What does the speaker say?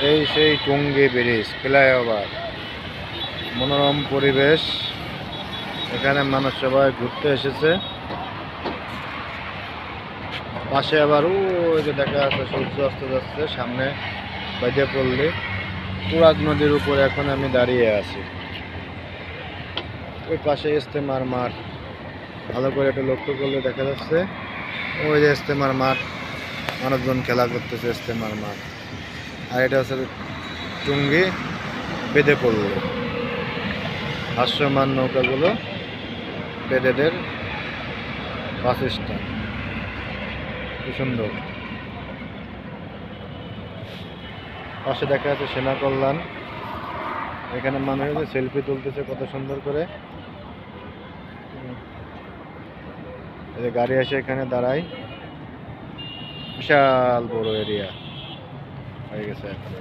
এই সেই টুঙ্গি bridge flyover, মনোরম পরিবেশ। এখানে মানুষ সবাই ঘুরতে এসেছে। পাশে আবার ওই যে দেখা যাচ্ছে সূর্য অস্ত যাচ্ছে সামনে বাইদে পড়লে। তুরাগ নদীর উপরে এখন আমি দাঁড়িয়ে আছি। ওই পাশে ইস্তেমার মাঠ, ভালো করে একটু লক্ষ্য করলে দেখা যাচ্ছে ওই যে ইস্তেমার মাঠ, মানুষজন খেলা করতেছে ইস্তেমার মাঠ। আর এটা হচ্ছে টুঙ্গি বেঁধে পড়লো, ভাসমান নৌকাগুলো বেদেদের বাস স্ট্যান্ড। কি সুন্দর। পাশে দেখা যাচ্ছে সেনা কল্যাণ। এখানে মানুষ সেলফি তুলতেছে কত সুন্দর করে। এই যে গাড়ি এসে এখানে দাঁড়ায়, বিশাল বড় এরিয়া হয়ে গেছে এখন।